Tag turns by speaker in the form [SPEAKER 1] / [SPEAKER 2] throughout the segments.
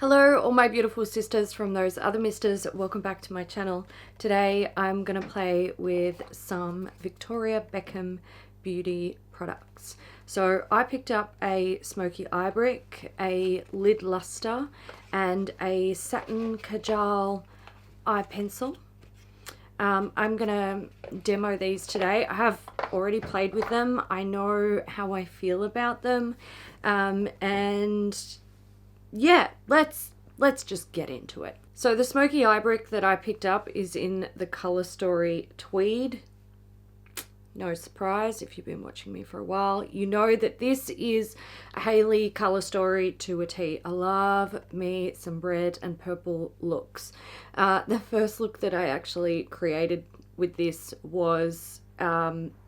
[SPEAKER 1] Hello all my beautiful sisters from those other misters, welcome back to my channel. Today I'm going to play with some Victoria Beckham Beauty products. So I picked up a Smokey eye brick, a lid lustre and a Satin Kajal eye pencil. I'm going to demo these today. I have already played with them. I know how I feel about them and yeah, let's just get into it. So the Smokey eye brick that I picked up is in the Color Story Tweed. No surprise, if you've been watching me for a while, you know that this is a Hayley Color Story to a T. I love me some red and purple looks. The first look that I actually created with this was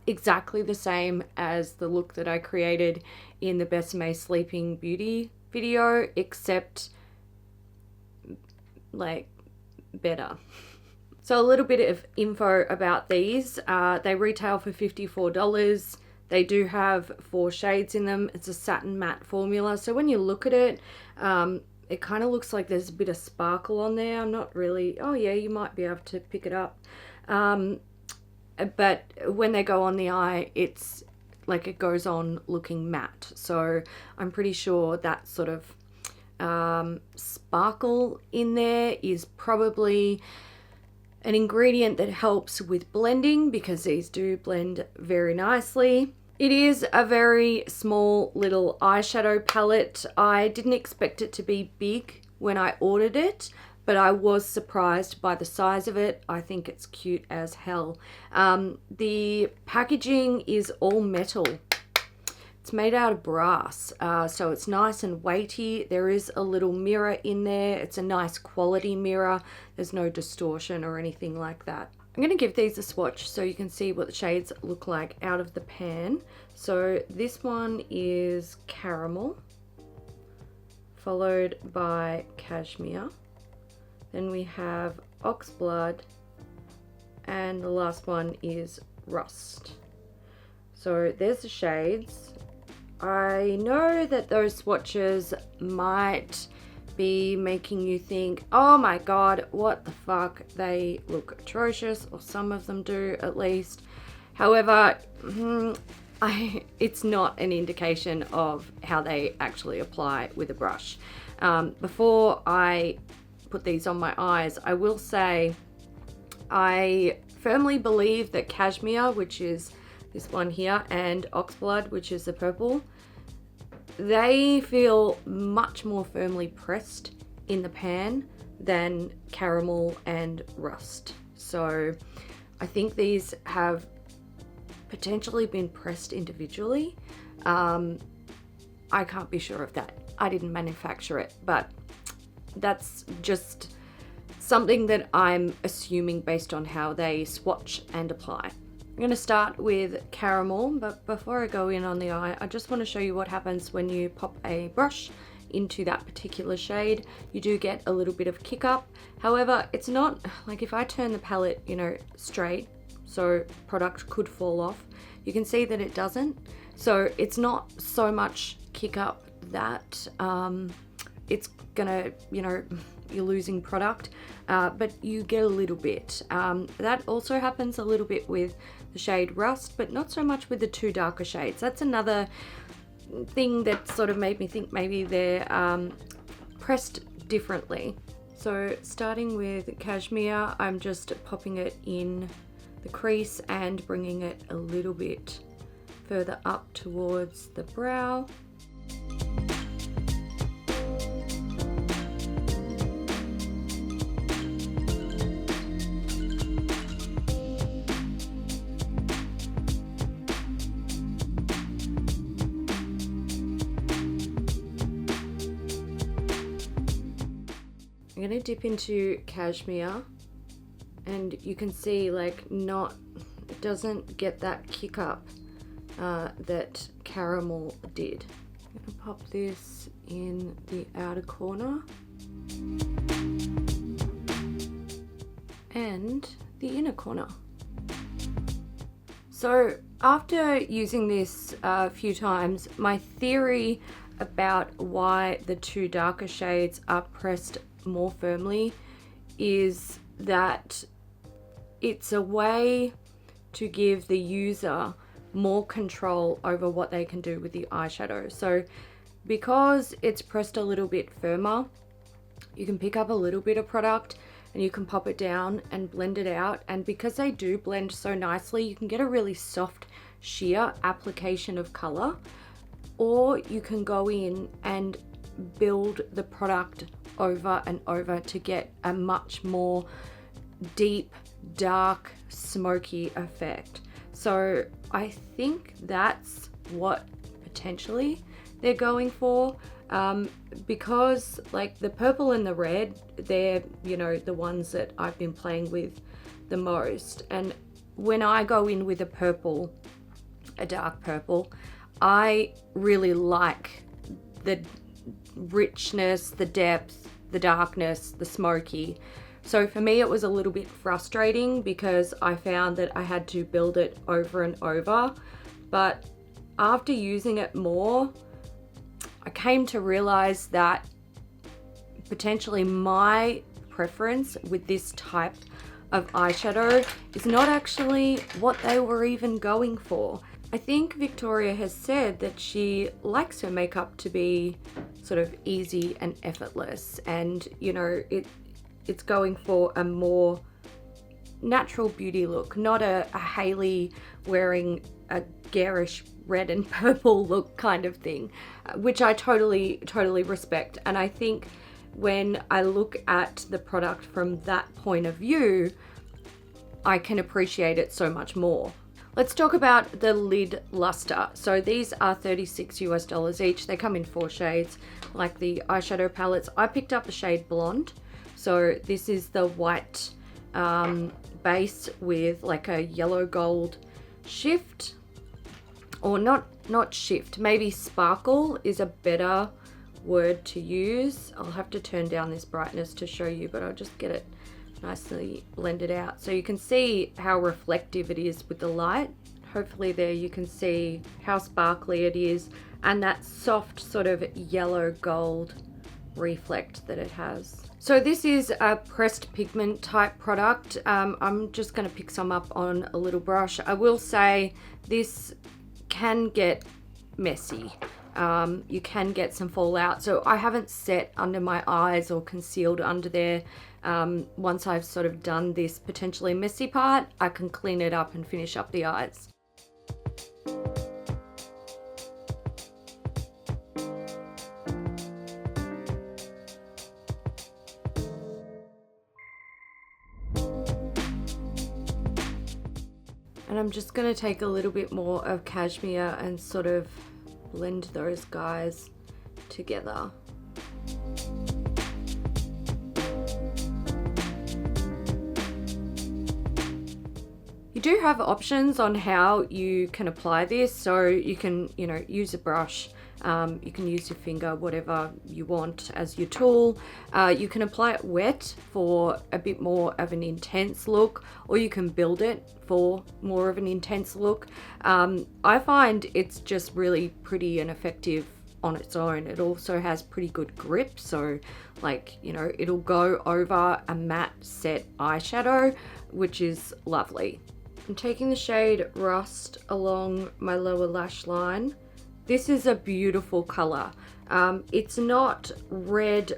[SPEAKER 1] exactly the same as the look that I created in the Besame Sleeping Beauty video, except like better. So a little bit of info about these. They retail for $54. They do have 4 shades in them. It's a satin matte formula, so when you look at it, it kind of looks like there's a bit of sparkle on there. I'm not really, oh yeah, you might be able to pick it up, but when they go on the eye, it's like it goes on looking matte. So I'm pretty sure that sort of sparkle in there is probably an ingredient that helps with blending, because these do blend very nicely. It is a very small little eyeshadow palette. I didn't expect it to be big when I ordered it, but I was surprised by the size of it. I think it's cute as hell. The packaging is all metal. It's made out of brass, so it's nice and weighty. There is a little mirror in there. It's a nice quality mirror. There's no distortion or anything like that. I'm going to give these a swatch so you can see what the shades look like out of the pan. So this one is Caramel, followed by Cashmere. Then we have Oxblood, and the last one is Rust. So there's the shades. I know that those swatches might be making you think, oh my god, what the fuck, they look atrocious, or some of them do at least. However, it's not an indication of how they actually apply with a brush. Before I put these on my eyes, I will say I firmly believe that Cashmere, which is this one here, and Oxblood, which is the purple, they feel much more firmly pressed in the pan than Caramel and Rust. So I think these have potentially been pressed individually. I can't be sure of that. I didn't manufacture it, but that's just something that I'm assuming based on how they swatch and apply. I'm going to start with Caramel, but before I go in on the eye, I just want to show you what happens when you pop a brush into that particular shade. You do get a little bit of kick up. However, it's not like if I turn the palette, you know, straight, so product could fall off, you can see that it doesn't. So it's not so much kick up that it's gonna, you know, you're losing product, but you get a little bit. That also happens a little bit with the shade Rust, but not so much with the 2 darker shades. That's another thing that sort of made me think maybe they're pressed differently. So starting with Cashmere, I'm just popping it in the crease and bringing it a little bit further up towards the brow. I'm going to dip into Cashmere, and you can see like it doesn't get that kick up that Caramel did. I'm going to pop this in the outer corner and the inner corner. So after using this a few times, my theory about why the two darker shades are pressed more firmly is that it's a way to give the user more control over what they can do with the eyeshadow. So because it's pressed a little bit firmer, you can pick up a little bit of product and you can pop it down and blend it out. And because they do blend so nicely, you can get a really soft, sheer application of color. Or you can go in and build the product over and over to get a much more deep, dark, smoky effect. So I think that's what potentially they're going for, because like the purple and the red, they're, you know, the ones that I've been playing with the most. And when I go in with a purple, a dark purple, I really like the richness, the depth, the darkness, the smoky. So for me, it was a little bit frustrating because I found that I had to build it over and over. But after using it more, I came to realize that potentially my preference with this type of eyeshadow is not actually what they were even going for. I think Victoria has said that she likes her makeup to be sort of easy and effortless, and you know, it's going for a more natural beauty look, not a Hailey wearing a garish red and purple look kind of thing, which I totally respect. And I think when I look at the product from that point of view, I can appreciate it so much more. Let's talk about the lid Lustre. So these are $36 US each. They come in 4 shades, like the eyeshadow palettes. I picked up the shade Blonde. So this is the white base with like a yellow gold shift, or not shift, maybe sparkle is a better word to use. I'll have to turn down this brightness to show you, but I'll just get it nicely blended out so you can see how reflective it is with the light. Hopefully there you can see how sparkly it is, and that soft sort of yellow gold reflect that it has. So this is a pressed pigment type product. I'm just going to pick some up on a little brush. I will say this can get messy. You can get some fallout, so I haven't set under my eyes or concealed under there. Once I've sort of done this potentially messy part, I can clean it up and finish up the eyes. And I'm just going to take a little bit more of Cashmere and sort of blend those guys together. You do have options on how you can apply this, so you can, you know, use a brush, you can use your finger, whatever you want as your tool. You can apply it wet for a bit more of an intense look, or you can build it for more of an intense look. I find it's just really pretty and effective on its own. It also has pretty good grip, so like, you know, it'll go over a matte set eyeshadow, which is lovely. I'm taking the shade Rust along my lower lash line. This is a beautiful color. It's not red,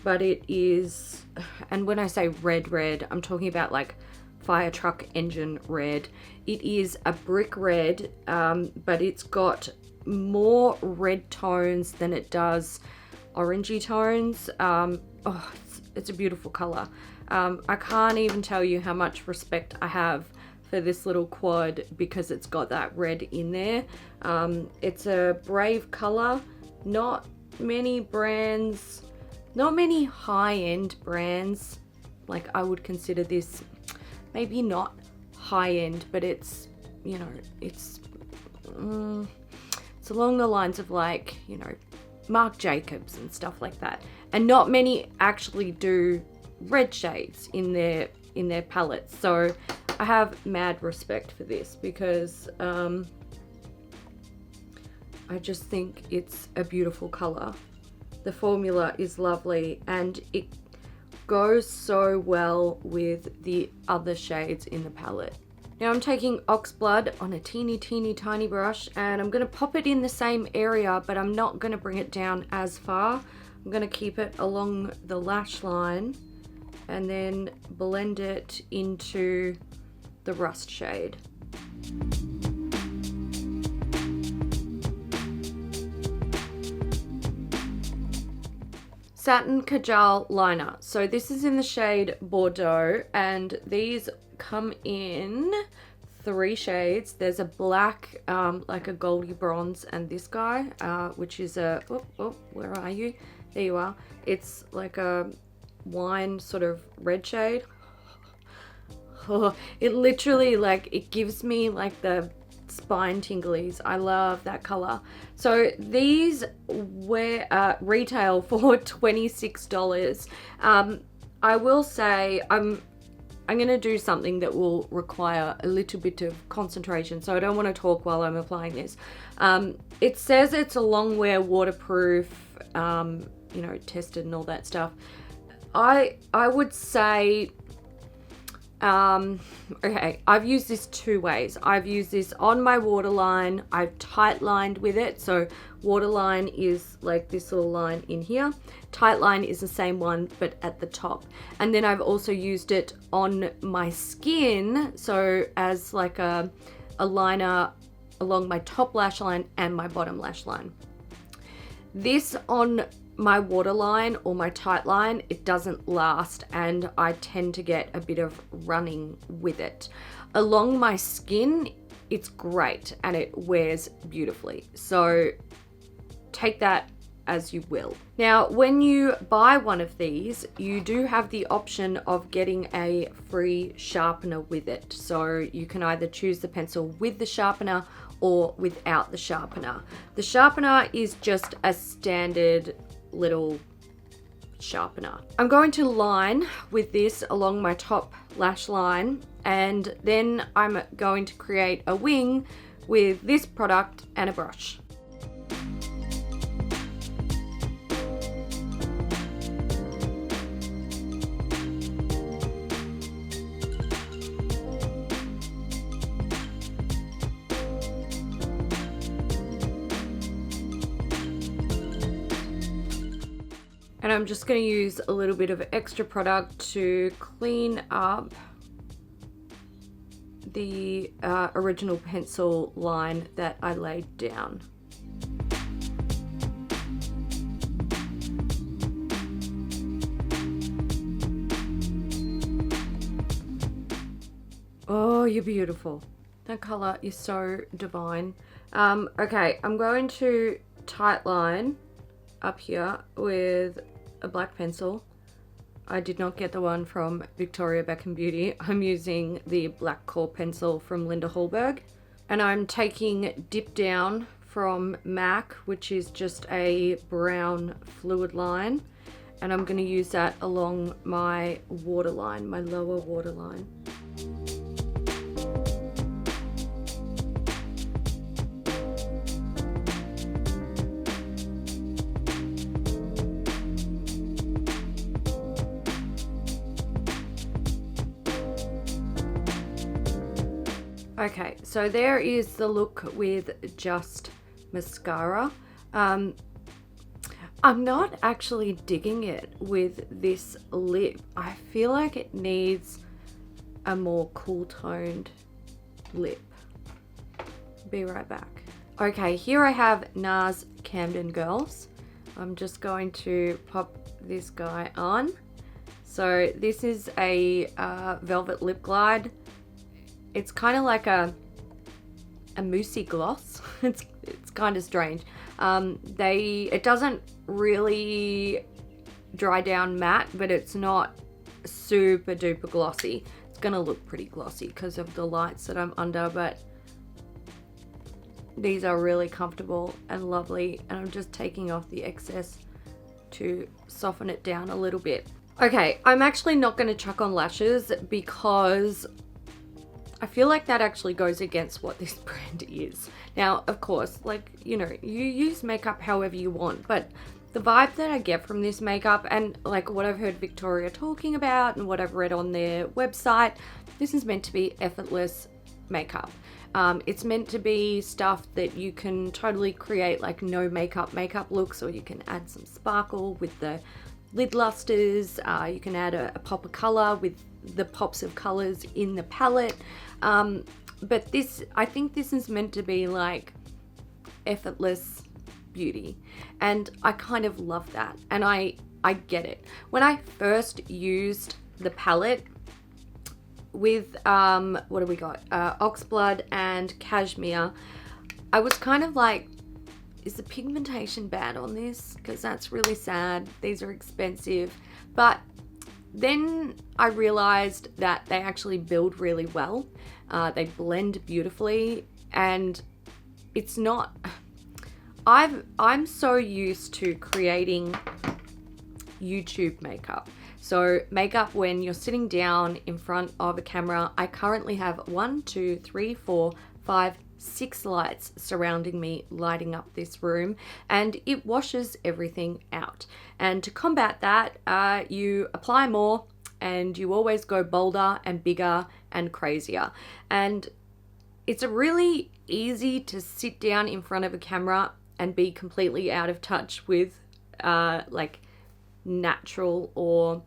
[SPEAKER 1] but it is, and when I say red, I'm talking about like fire truck engine red. It is a brick red, but it's got more red tones than it does orangey tones. It's a beautiful color. I can't even tell you how much respect I have for this little quad because it's got that red in there. It's a brave color. Not many brands, not many high-end brands, like I would consider this maybe not high-end, but it's, you know, it's along the lines of like, you know, Marc Jacobs and stuff like that. And not many actually do red shades in their palettes. So I have mad respect for this because I just think it's a beautiful color. The formula is lovely and it goes so well with the other shades in the palette. Now I'm taking Oxblood on a teeny tiny brush and I'm going to pop it in the same area, but I'm not going to bring it down as far. I'm going to keep it along the lash line and then blend it into the rust shade. Satin Kajal liner. So this is in the shade Bordeaux and these come in 3 shades. There's a black, like a goldy bronze, and this guy, which is a, where are you? There you are. It's like a wine sort of red shade. It literally, like, it gives me like the spine tinglies. I love that color. So these retail for $26. I will say I'm going to do something that will require a little bit of concentration, so I don't want to talk while I'm applying this. It says it's a long wear, waterproof, you know, tested and all that stuff. I would say, okay, I've used this 2 ways. I've used this on my waterline. I've tight lined with it. So waterline is like this little line in here. Tight line is the same one, but at the top. And then I've also used it on my skin. So as like a liner along my top lash line and my bottom lash line. This on my waterline or my tight line, it doesn't last and I tend to get a bit of running with it. Along my skin, it's great and it wears beautifully. So take that as you will. Now, when you buy one of these, you do have the option of getting a free sharpener with it. So you can either choose the pencil with the sharpener or without the sharpener. The sharpener is just a standard little sharpener. I'm going to line with this along my top lash line, and then I'm going to create a wing with this product and a brush. And I'm just going to use a little bit of extra product to clean up the original pencil line that I laid down. Oh, you're beautiful. That color is so divine. Okay, I'm going to tight line up here with a black pencil. I did not get the one from Victoria Beckham Beauty. I'm using the black core pencil from Linda Hallberg. And I'm taking Dip Down from MAC, which is just a brown fluid line. And I'm going to use that along my waterline, my lower waterline. Okay, so there is the look with just mascara. I'm not actually digging it with this lip. I feel like it needs a more cool toned lip. Be right back. Okay, here I have NARS Camden Girls. I'm just going to pop this guy on. So this is a velvet lip glide. It's kind of like a moussey gloss. It's kind of strange. It doesn't really dry down matte, but it's not super duper glossy. It's gonna look pretty glossy because of the lights that I'm under, but these are really comfortable and lovely, and I'm just taking off the excess to soften it down a little bit. Okay, I'm actually not going to chuck on lashes because I feel like that actually goes against what this brand is. Now, of course, like, you know, you use makeup however you want, but the vibe that I get from this makeup, and like what I've heard Victoria talking about and what I've read on their website, this is meant to be effortless makeup. It's meant to be stuff that you can totally create like no makeup looks, or you can add some sparkle with the lid lustres. You can add a pop of color with the pops of colors in the palette. But this, I think this is meant to be like effortless beauty, and I kind of love that, and I get it. When I first used the palette with what do we got, Oxblood and Cashmere, I was kind of like, is the pigmentation bad on this? Because that's really sad. These are expensive. But then I realized that they actually build really well. They blend beautifully, and it's not, I'm so used to creating YouTube makeup. So makeup when you're sitting down in front of a camera. I currently have 1, 2, 3, 4, 5, 6 lights surrounding me, lighting up this room, and it washes everything out. And to combat that, you apply more, and you always go bolder and bigger and crazier. And it's really easy to sit down in front of a camera and be completely out of touch with like natural or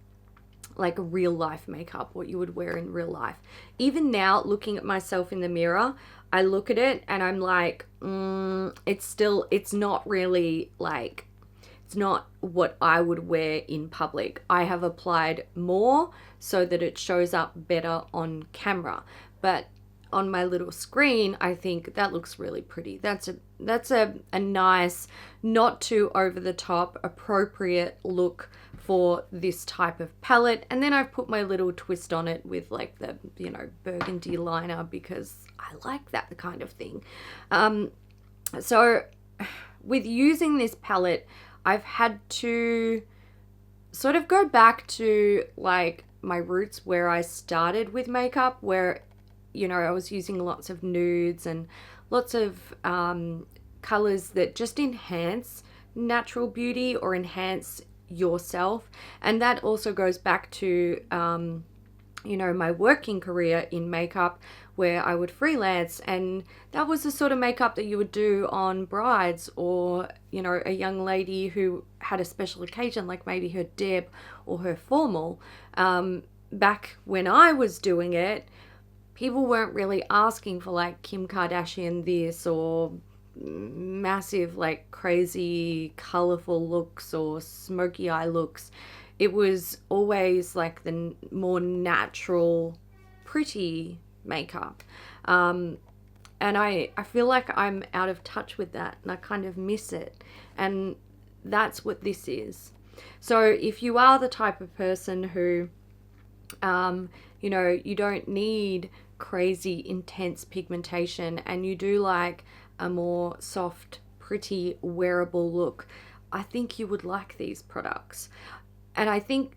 [SPEAKER 1] like real life makeup, what you would wear in real life. Even now, looking at myself in the mirror, I look at it and I'm like, it's not really like, it's not what I would wear in public. I have applied more so that it shows up better on camera, but on my little screen, I think that looks really pretty. That's a nice, not too over the top, appropriate look for this type of palette. And then I've put my little twist on it with like the, you know, burgundy liner, because I like that kind of thing. So with using this palette, I've had to sort of go back to like my roots where I started with makeup, where, you know, I was using lots of nudes and lots of colors that just enhance natural beauty or enhance yourself. And that also goes back to you know, my working career in makeup, where I would freelance, and that was the sort of makeup that you would do on brides, or, you know, a young lady who had a special occasion, like maybe her deb or her formal. Back when I was doing it, people weren't really asking for like Kim Kardashian this, or massive like crazy colorful looks or smoky eye looks. It was always like the more natural, pretty makeup. And I feel like I'm out of touch with that, and I kind of miss it. And that's what this is. So if you are the type of person who, you know, you don't need crazy intense pigmentation, and you do like a more soft, pretty, wearable look, I think you would like these products. And I think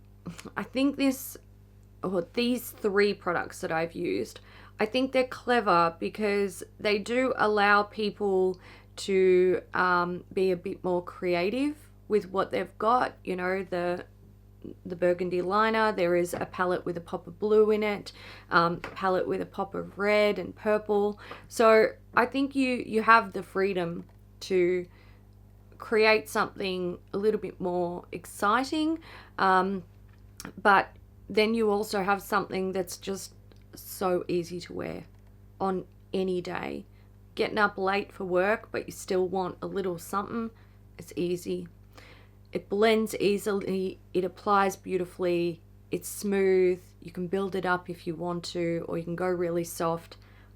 [SPEAKER 1] this, or these 3 products that I've used, I think they're clever because they do allow people to be a bit more creative with what they've got. You know, the burgundy liner, there is a palette with a pop of blue in it, a palette with a pop of red and purple. So I think you have the freedom to create something a little bit more exciting, but then you also have something that's just so easy to wear on any day. Getting up late for work, but you still want a little something, it's easy. It blends easily, it applies beautifully, it's smooth, you can build it up if you want to, or you can go really soft.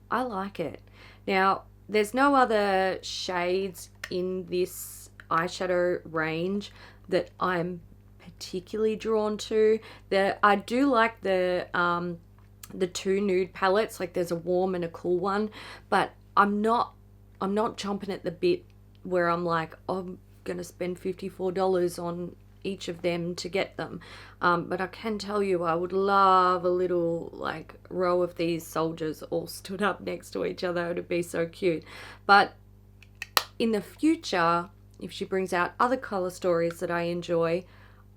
[SPEAKER 1] I like it. Now, there's no other shades in this eyeshadow range that I'm particularly drawn to. I do like the 2 nude palettes, like there's a warm and a cool one, but I'm not chomping at the bit where I'm like, I'm gonna spend $54 on each of them to get them. But I can tell you, I would love a little like row of these soldiers all stood up next to each other. It would be so cute. But in the future, if she brings out other color stories that I enjoy,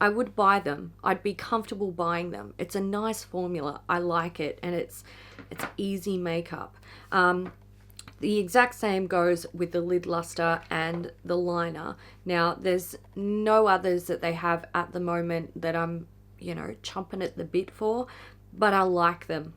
[SPEAKER 1] I would buy them. I'd be comfortable buying them. It's a nice formula. I like it, and it's easy makeup. The exact same goes with the lid luster and the liner. Now, there's no others that they have at the moment that I'm, you know, chomping at the bit for, but I like them.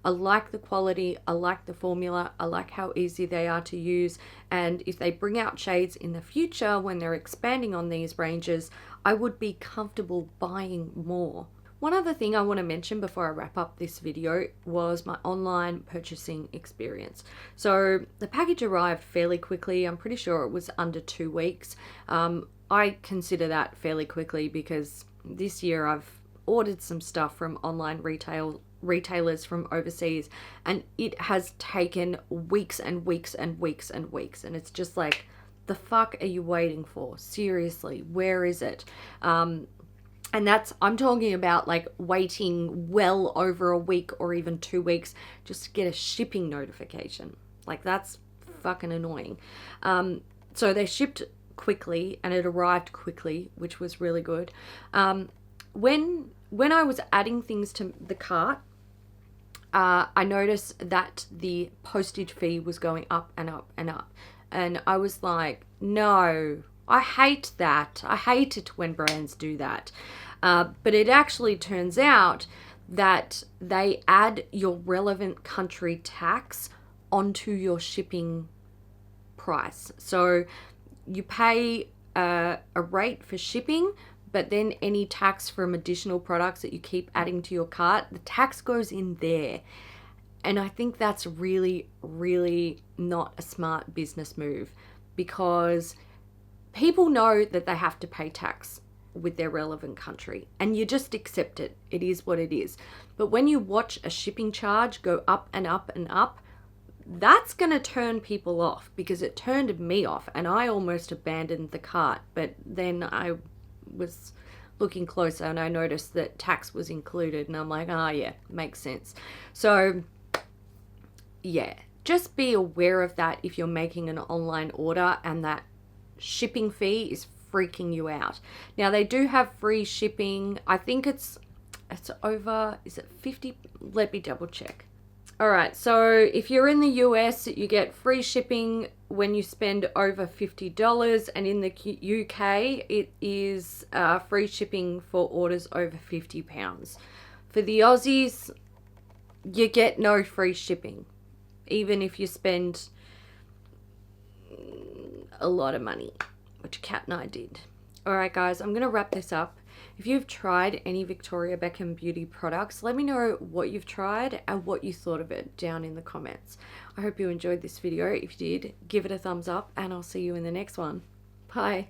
[SPEAKER 1] I like the quality, I like the formula, I like how easy they are to use, and if they bring out shades in the future when they're expanding on these ranges, I would be comfortable buying more. One other thing I want to mention before I wrap up this video was my online purchasing experience. So the package arrived fairly quickly. I'm pretty sure it was under 2 weeks. I consider that fairly quickly because this year I've ordered some stuff from online retailers from overseas, and it has taken weeks and weeks and weeks and weeks, and it's just like, the fuck are you waiting for? Seriously, where is it? And I'm talking about like waiting well over a week or even 2 weeks just to get a shipping notification. Like, that's fucking annoying. So they shipped quickly and it arrived quickly, which was really good. When I was adding things to the cart, I noticed that the postage fee was going up and up and up. And I was like, no, I hate that. I hate it when brands do that. But it actually turns out that they add your relevant country tax onto your shipping price. So you pay a rate for shipping, but then any tax from additional products that you keep adding to your cart, the tax goes in there. And I think that's really, really not a smart business move, because people know that they have to pay tax with their relevant country and you just accept it. It is what it is. But when you watch a shipping charge go up and up and up, that's going to turn people off, because it turned me off and I almost abandoned the cart. But then I was looking closer and I noticed that tax was included, and I'm like, oh yeah, makes sense. So yeah, just be aware of that if you're making an online order and that shipping fee is freaking you out. Now, they do have free shipping. I think it's over, is it 50? Let me double check. All right, so if you're in the US, you get free shipping when you spend over $50, and in the UK, it is free shipping for orders over £50. For the Aussies, you get no free shipping, even if you spend a lot of money, which Kat and I did. All right, guys, I'm going to wrap this up. If you've tried any Victoria Beckham Beauty products, let me know what you've tried and what you thought of it down in the comments. I hope you enjoyed this video. If you did, give it a thumbs up, and I'll see you in the next one. Bye.